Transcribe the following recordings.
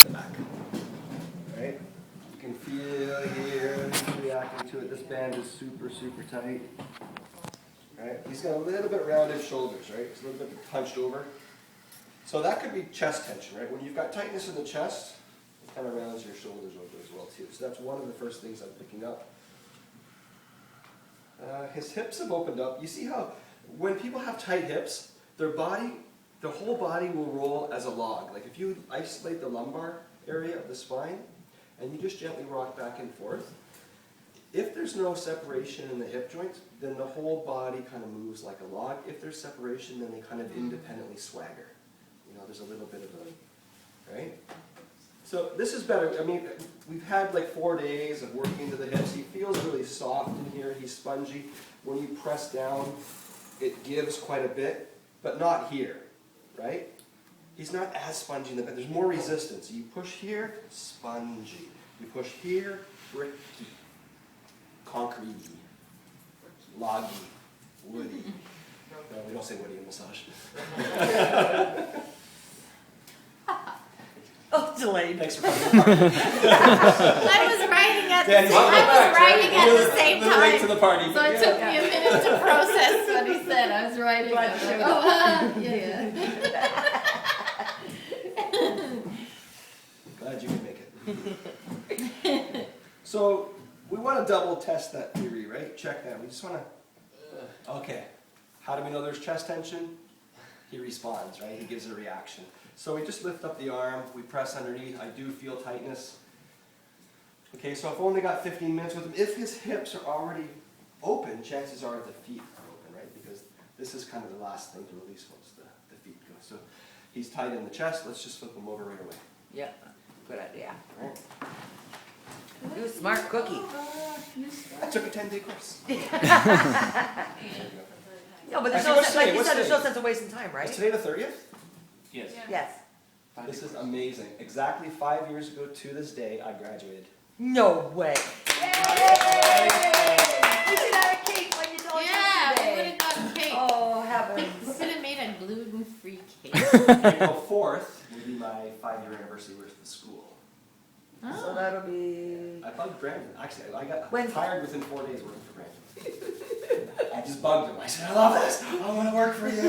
the back. Right? You can feel here, he's reacting to it. This band is super, super tight. Right? He's got a little bit rounded shoulders, right? He's a little bit hunched over. So that could be chest tension, right? When you've got tightness in the chest, it kind of rounds your shoulders over as well too. So that's one of the first things I'm picking up. His hips have opened up. You see how when people have tight hips, their whole body will roll as a log. Like if you isolate the lumbar area of the spine and you just gently rock back and forth, if there's no separation in the hip joints, then the whole body kind of moves like a log. If there's separation, then they kind of independently swagger. You know, there's a little bit of a, right? So this is better. I mean, we've had like 4 days of working into the hips. He feels really soft in here. He's spongy. When you press down, it gives quite a bit, but not here, right? He's not as spongy in the back. There's more resistance. You push here, spongy. You push here, bricky, concrete, loggy, woody. No, we don't say woody in massage. Oh, delayed. Thanks for coming. I was writing at the same time. Late to the party. So it took me a minute to process what he said. I was writing. Glad you could make it. So we want to double test that theory, right? Check that. We just want to. Okay. How do we know there's chest tension? He responds, right? He gives a reaction. So we just lift up the arm, we press underneath. I do feel tightness. Okay, so I've only got 15 minutes with him. If his hips are already open, chances are the feet are open, right? Because this is kind of the last thing to release once the feet go. So he's tight in the chest. Let's just flip him over right away. Yeah, good idea. All right. You smart cookie. I took a 10-day course. No, but there's Actually, no sense, like you what's said, there's no today? sense of wasting time, Is right? today the 30th? Yes. Yes. This is amazing. Exactly 5 years ago to this day, I graduated. No way. Yay! We should have a cake when you told Yeah, us we would today. have gotten cake. Oh, We heavens. could have made a gluten-free cake. April 4th will be my 5-year anniversary with the school. So that'll be... I bugged Brandon. Actually, I got When? hired within 4 days working for Brandon. I just bugged him. I said, I love this. I want to work for you.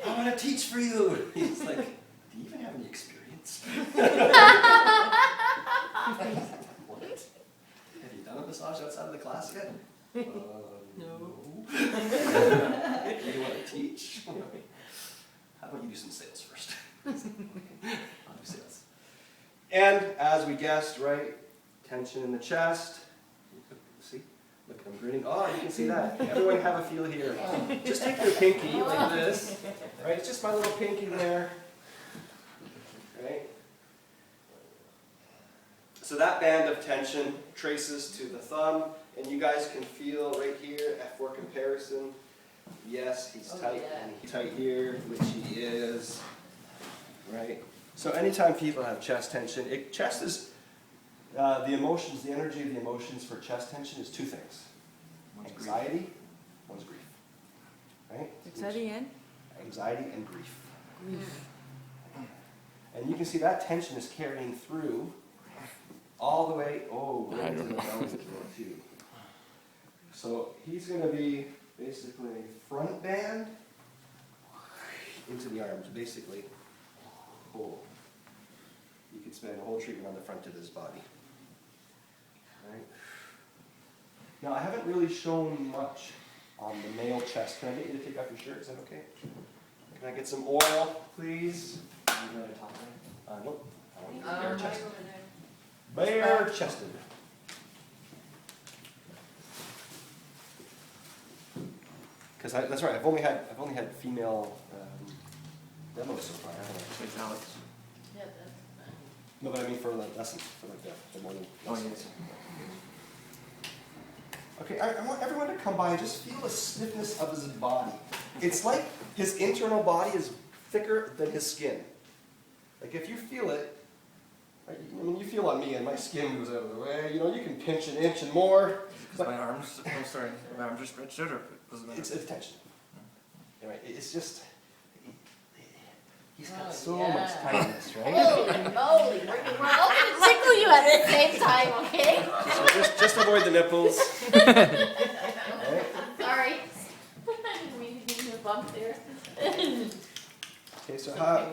I want to teach for you. He's like, do you even have any experience? What? Have you done a massage outside of the class yet? No. Do you want to teach? How about you do some sales first? I'll do sales. And as we guessed, right, tension in the chest. See? Look, I'm grinning. Oh, you can see that. Everyone have a feel here. Just take your pinky like this. Right? It's just my little pinky there. Right? So that band of tension traces to the thumb, and you guys can feel right here for comparison. Yes, he's tight, and he's tight here, which he is. Right? So anytime people have chest tension, chest is the emotions, the energy of the emotions for chest tension is two things. One's anxiety, one's grief. Right? Anxiety and? Anxiety and grief. And you can see that tension is carrying through all the way, right to the belly too. So he's going to be basically front band into the arms, basically. Whole. You could spend a whole treatment on the front of his body. Right. Now I haven't really shown much on the male chest. Can I get you to take off your shirt? Is that okay? Can I get some oil, please? Nope. I want you to bare chested. Bare chested. Because that's right. I've only had female demos so far. Haven't I? Yeah, that's fine. No, but I mean for like lessons, for like the morning lessons. Okay, I want everyone to come by and just feel the stiffness of his body. It's like his internal body is thicker than his skin. Like if you feel it, right, I mean you feel on me and my skin goes out of the way, you know, you can pinch an inch and more. Because my arms, my arms are stretched out, or doesn't matter? It's tension. Right, it's just, he's got Oh, so yeah. much tightness, right? Holy moly. you at the same time, okay? So just avoid the nipples. Alright? Sorry. I didn't mean to give you a bump there. Okay, so how,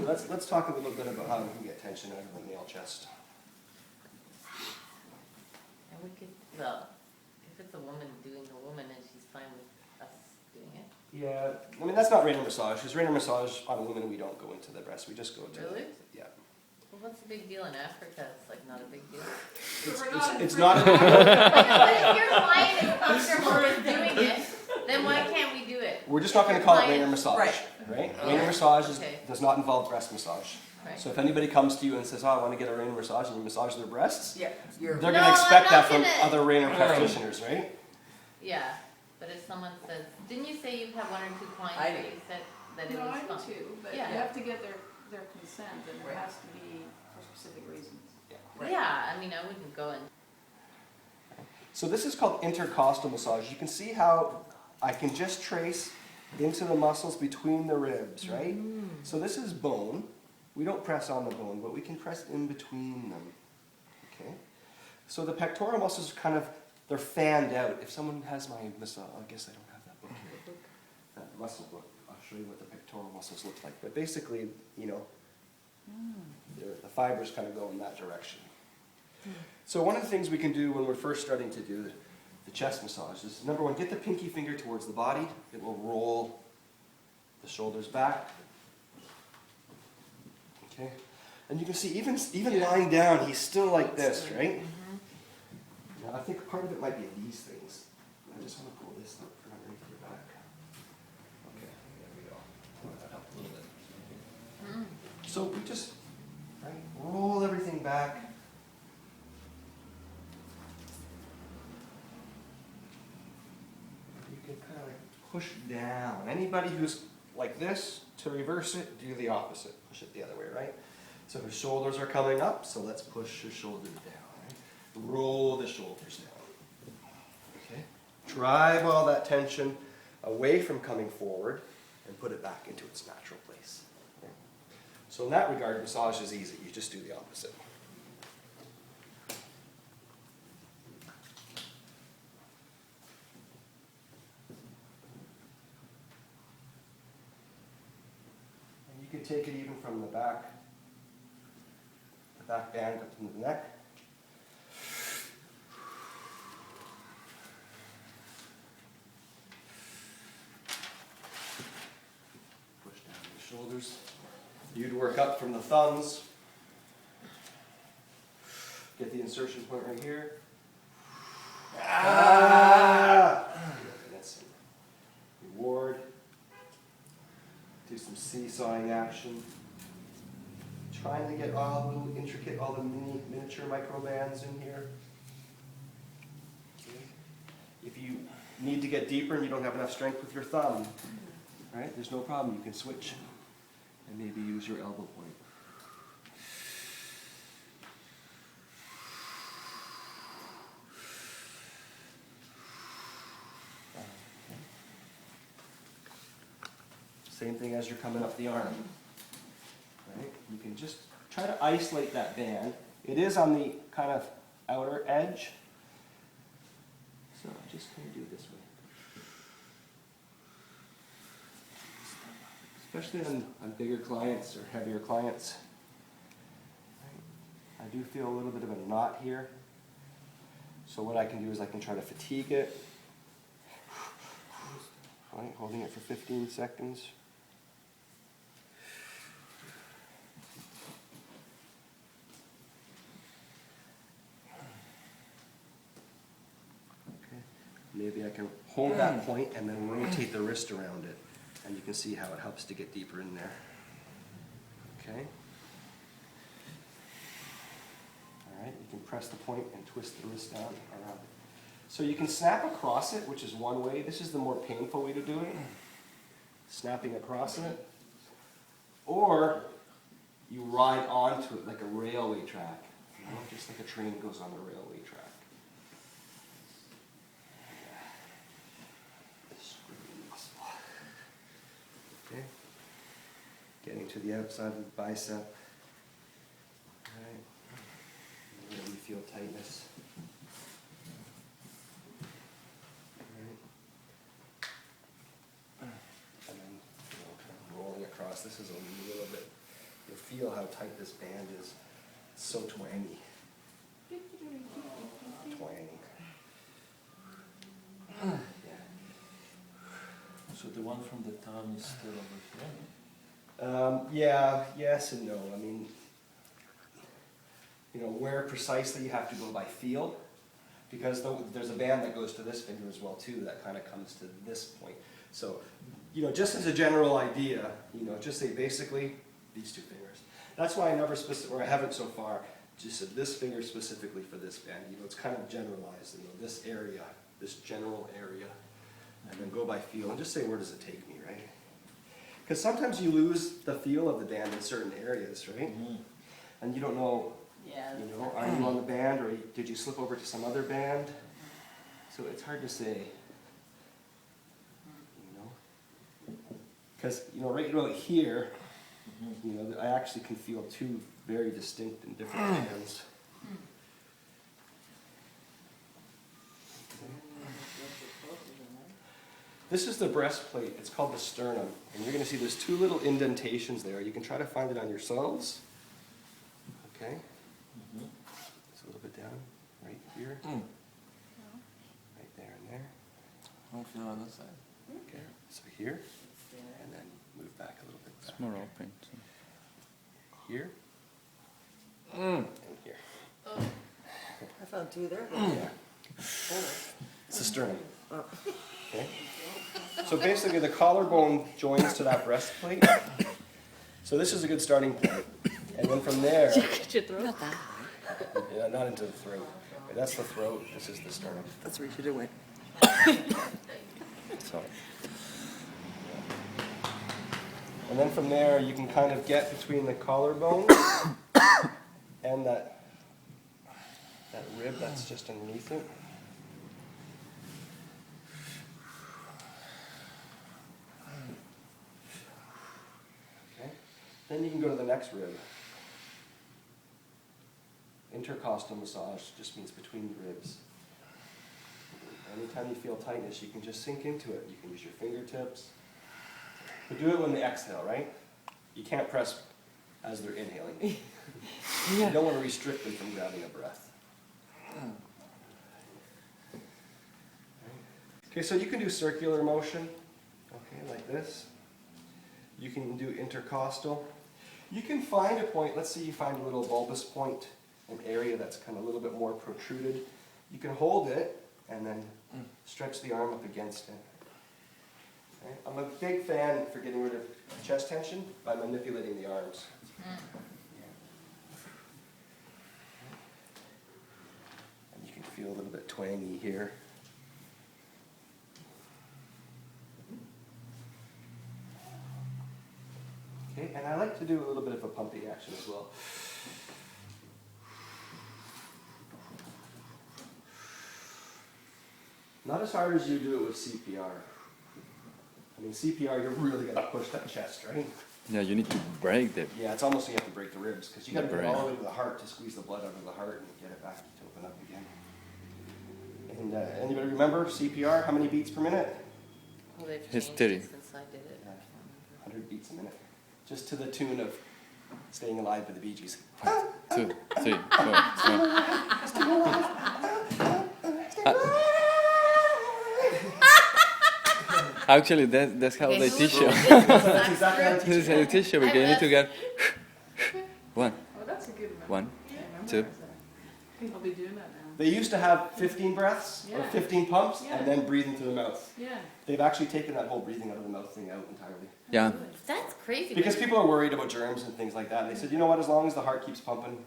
let's talk a little bit about how we can get tension out of the male chest. And we could, well, if it's a woman doing a woman and she's fine with us doing it. Yeah, I mean, that's not Raynor massage, because Raynor massage on a woman, we don't go into the breast, we just go to Really? yeah. Well, what's the big deal in Africa? It's like not a big deal. It's not, But if your client is comfortable with doing it, Then why can't we do it? we're just not gonna call it Raynor massage, Right. right? Oh, Raynor massage okay. does not involve breast massage. Right. So if anybody comes to you and says, oh, I wanna get a Raynor massage, and you massage their breasts, Yeah, you're. they're No, gonna expect I'm that not from gonna- other Raynor practitioners, right? Yeah, but if someone says, didn't you say you've had one or two clients I that do. you said that it No, was I fun? do too, but you Yeah. have to get their consent, and it Right. has to be for specific reasons. Right. Yeah, I mean, I wouldn't go and, So this is called intercostal massage. You can see how I can just trace into the muscles between the ribs, right? So this is bone. We don't press on the bone, but we can press in between them. Okay? So the pectoral muscles are kind of, they're fanned out. If someone has my massage, I guess I don't have that book here. That muscle book. I'll show you what the pectoral muscles look like. But basically, you know, the fibers kind of go in that direction. So one of the things we can do when we're first starting to do the chest massage is, number one, get the pinky finger towards the body. It will roll the shoulders back. Okay? And you can see, even lying down, he's still like this, right? Now, I think part of it might be these things. I just want to pull this up from underneath your back. Okay, there we go. Oh, that helped a little bit. So we just roll everything back. You can kind of like push down. Anybody who's like this, to reverse it, do the opposite. Push it the other way, right? So her shoulders are coming up, so let's push her shoulders down. Right? Roll the shoulders down. Okay? Drive all that tension away from coming forward and put it back into its natural place. Okay? So in that regard, massage is easy. You just do the opposite. And you can take it even from the back band up to the neck. Push down the shoulders. You'd work up from the thumbs. Get the insertion point right here. Ah! That's some reward. Do some seesawing action. Trying to get all the little intricate, all the miniature microbands in here. Okay. If you need to get deeper and you don't have enough strength with your thumb, right, there's no problem. You can switch and maybe use your elbow point. Same thing as you're coming up the arm. Right? You can just try to isolate that band. It is on the kind of outer edge. So I'm just going to do it this way. Especially on bigger clients or heavier clients. Right? I do feel a little bit of a knot here. So what I can do is I can try to fatigue it. Right? Holding it for 15 seconds. Maybe I can hold that point and then rotate the wrist around it. And you can see how it helps to get deeper in there. Okay? Alright, you can press the point and twist the wrist down around it. So you can snap across it, which is one way. This is the more painful way to do it. Snapping across it. Or you ride onto it like a railway track. You know, just like a train goes on the railway track. Okay. Getting to the outside of the bicep. Alright. Really feel tightness. Alright. And then kind of rolling across. This is a little bit, you'll feel how tight this band is. It's so twangy. Twangy. So the one from the town is still over here? Yeah, yes and no. I mean, where precisely you have to go by feel, because there's a band that goes to this finger as well too, that kind of comes to this point. So, just as a general idea, just say basically these two fingers. That's why I never or I haven't so far, just said this finger specifically for this band. It's kind of generalized, this area, this general area, and then go by feel and just say, where does it take me, right? Because sometimes you lose the feel of the band in certain areas, right? Mm-hmm. And you don't know, Yeah. are you on the band or did you slip over to some other band? So it's hard to say, Because, right about here, I actually can feel two very distinct and different bands. This is the breastplate. It's called the sternum. And you're going to see there's two little indentations there. You can try to find it on yourselves. Okay? It's a little bit down, right here. Right there and there. I don't feel on this side. Okay, so here, and then move back a little bit. It's more open. Here, and here. I found two there. Yeah. It's the sternum. Okay. So basically the collarbone joins to that breastplate. So this is a good starting point. And then from there, yeah, not into the throat. Okay, that's the throat, this is the sternum. That's where you should have went. Sorry. And then from there, you can kind of get between the collarbone and that rib that's just underneath it. Okay. Then you can go to the next rib. Intercostal massage just means between the ribs. Anytime you feel tightness, you can just sink into it. You can use your fingertips. But do it when they exhale, right? You can't press as they're inhaling. You don't want to restrict them from grabbing a breath. Okay, so you can do circular motion, okay, like this. You can do intercostal. You can find a point, let's say you find a little bulbous point, an area that's kind of a little bit more protruded. You can hold it and then stretch the arm up against it. Okay. I'm a big fan for getting rid of chest tension by manipulating the arms. And you can feel a little bit twangy here. Okay, and I like to do a little bit of a pumping action as well. Not as hard as you do it with CPR. I mean, CPR, you're really going to push that chest, right? Yeah, you need to break the. Yeah, it's almost like you have to break the ribs, because you got to The get all the brain. way to the heart to squeeze the blood out of the heart and get it back to open up again. And anybody remember CPR? How many beats per minute? Well, they've It's changed steady. it since I did it. Yeah, 100 beats a minute. Just to the tune of Staying Alive by the Bee Gees. 2, 3, 4, 5. Actually, that's how Okay, they who teach you. did this? That's exactly how they teach This is how they teach you because you need to get 1, Oh, that's a good one. 1, I 2. remember that. I'll be doing that now. They used to have 15 breaths or Yeah. 15 pumps Yeah. and then breathe into the mouth. Yeah. They've actually taken that whole breathing out of the mouth thing out entirely. Yeah, That's crazy. Because people are worried about germs and things like that. And they said, you know what, as long as the heart keeps pumping.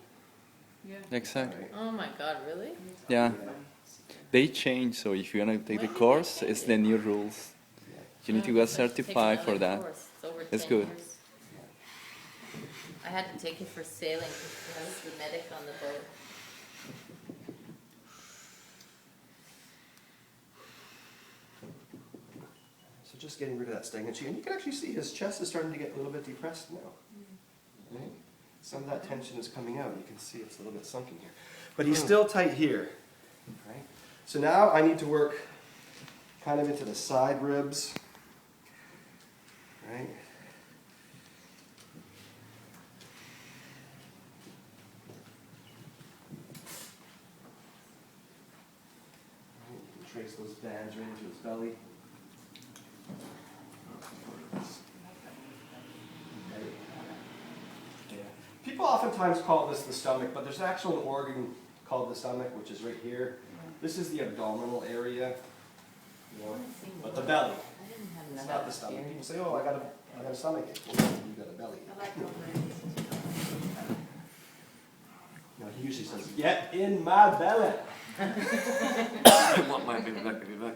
Yeah. exactly. Right. Oh my God, really? Yeah, they change. So if you're gonna take the course, it's the new rules. You need to get certified for that. It's over That's 10 good. years. I had to take it for sailing because I was the medic on the boat. So just getting rid of that stagnancy. And you can actually see his chest is starting to get a little bit depressed now. Right? Some of that tension is coming out. You can see it's a little bit sunken here. But he's still tight here. Right? So now I need to work kind of into the side ribs. Right? You can trace those bands right into his belly. Yeah. People oftentimes call this the stomach, but there's actually an organ called the stomach, which is right here. This is the abdominal area, you know, but the belly. I didn't have It's none not of the that stomach. People experience. say, oh, I got a stomach ache. Well, you got a belly. I like opening. No, he usually says, get in my belly. I want my baby back, baby back.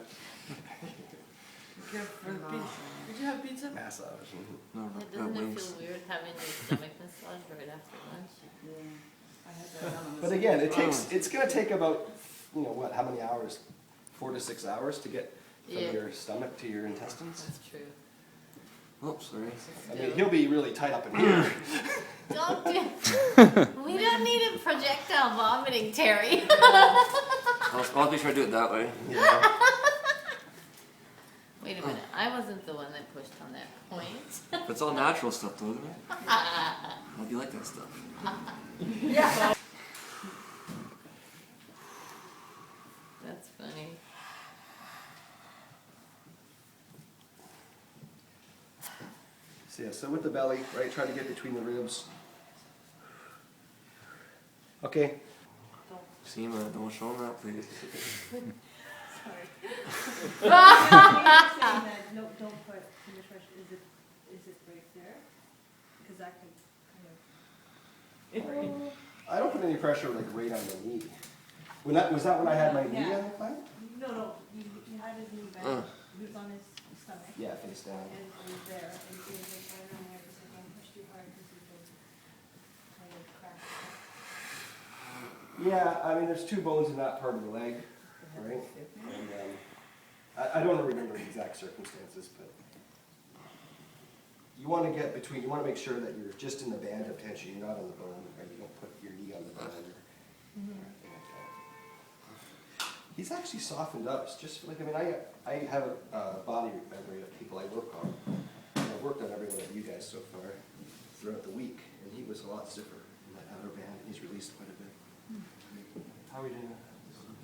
Careful for the pizza. Did you have pizza? Massage. No, Yeah, got doesn't it wings. feel weird having your stomach massaged right after lunch? Yeah. I had that on But again, it's going to take about, you know, what, how many hours? 4 to 6 hours to get from Yeah. your stomach to your intestines. That's true. Oh, sorry. I mean, he'll be really tight up in here. Don't do. We don't need a projectile vomiting, Terry. I'll be sure to do it that way. Yeah. Wait a minute. I wasn't the one that pushed on that point. But it's all natural stuff, though, isn't it? How do you like that stuff? Yeah. That's funny. So yeah, so with the belly, right, try to get between the ribs. Okay. See, man, don't show him that, please. No, don't put too much pressure. Is it right there? Because that could kind of. I don't put any pressure like right on the knee. Was that when I had my knee Yeah. on the clamp? No, you had his knee bent. He was on his stomach. Yeah, face down. And it was there. And he was like right around there. Just like don't push too hard because he could kind of crack. Yeah, I mean, there's 2 bones in that part of the leg, right? And I don't remember the exact circumstances, but you want to get between, you want to make sure that you're just in the band of tension, you're not on the bone, or you don't put your knee on the bone or anything like that. He's actually softened up. It's just like, I mean, I have a body memory of people I work on. And I've worked on every one of you guys so far throughout the week, and he was a lot stiffer in that outer band, and he's released quite a bit. How are we doing?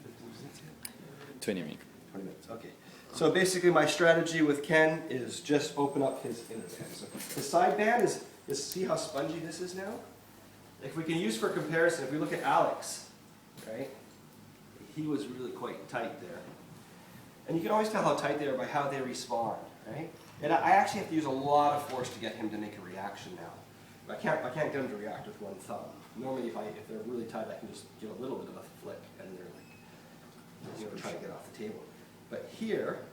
15 minutes yet? 20 minutes. 20 minutes, okay. So basically my strategy with Ken is just open up his inner band. So the side band is see how spongy this is now? If we can use for comparison, if we look at Alex, right? He was really quite tight there. And you can always tell how tight they are by how they respond, right? And I actually have to use a lot of force to get him to make a reaction now. I can't get him to react with one thumb. Normally if they're really tight, I can just give a little bit of a flick and they're like, you know, try to get off the table. But here,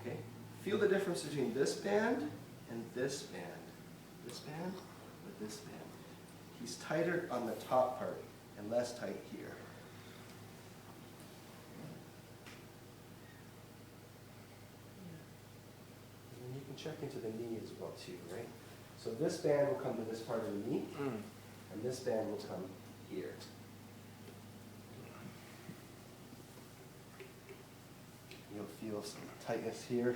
okay, feel the difference between this band and this band. This band with this band. He's tighter on the top part and less tight here. And you can check into the knee as well too, right? So this band will come to this part of the knee, and this band will come here. You'll feel some tightness here.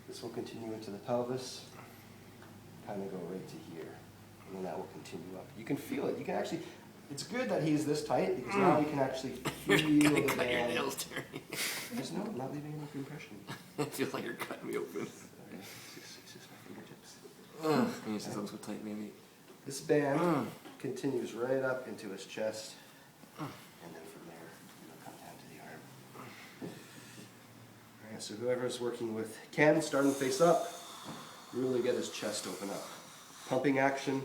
This will continue into the pelvis, kind of go right to here, and then that will continue up. You can feel it. You can actually, it's good that he's this tight because now you can actually feel the Cut your band. nails, Terry. Just no, I'm not leaving any compression. It feels like you're cutting me open. Okay, just my fingertips. When you say something so tight, maybe. This band continues right up into his chest, and then from there, it'll come down to the arm. All right, so whoever's working with Ken, starting face up, really get his chest open up. Pumping action,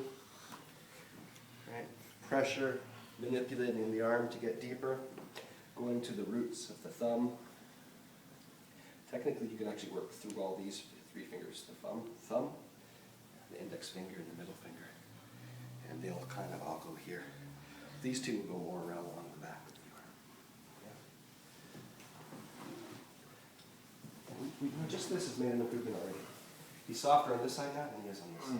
right? Pressure, manipulating the arm to get deeper, going to the roots of the thumb. Technically, you can actually work through all these 3 fingers, the thumb, the index finger, and the middle finger. And they'll kind of all go here. These 2 will go more around along the back of the arm. Yeah. We just just this has made an improvement already. He's softer on this side now than he is on this side.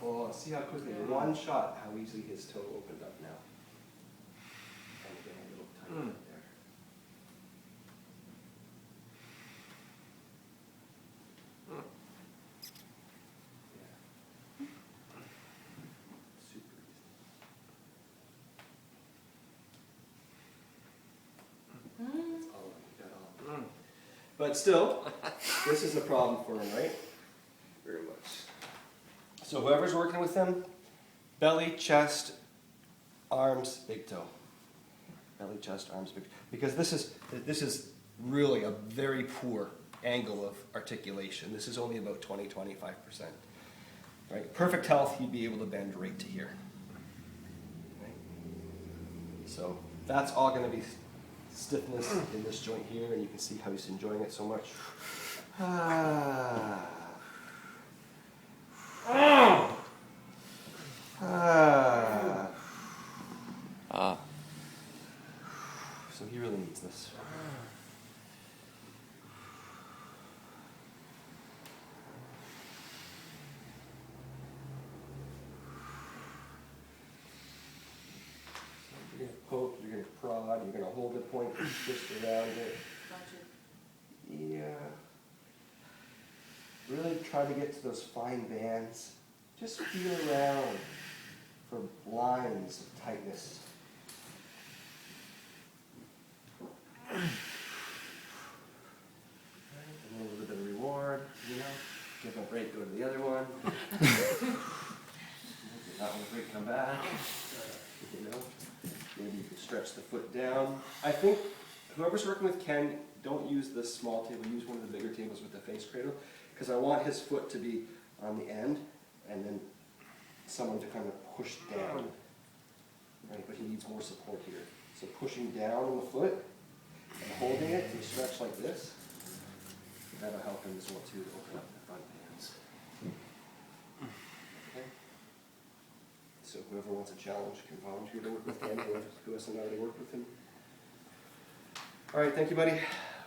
Oh, see how quickly, one shot, how easily his toe opened up now. And again, a little tiny bit there. Yeah. Super easy. That's all I got all. But still, this is a problem for him, right? Very much. So whoever's working with him, belly, chest, arms, big toe. Belly, chest, arms, big toe. Because this is really a very poor angle of articulation. This is only about 20-25%. Right? Perfect health, he'd be able to bend right to here. Right? So that's all going to be stiffness in this joint here, and you can see how he's enjoying it so much. So he really needs this. You're going to poke, you're going to prod, you're going to hold the point, twist around it. Yeah. Really try to get to those fine bands. Just feel around for lines of tightness. And a little bit of reward, you know. Give him a break, go to the other one. Get that one a break, come back. You know. Maybe you can stretch the foot down. I think whoever's working with Ken, don't use this small table, use one of the bigger tables with the face cradle, because I want his foot to be on the end, and then someone to kind of push down. Right, but he needs more support here. So pushing down on the foot and holding it to stretch like this, that'll help him as well too to open up the front hands. Okay. So whoever wants a challenge can volunteer to work with Ken, who hasn't already worked with him. All right, thank you, buddy.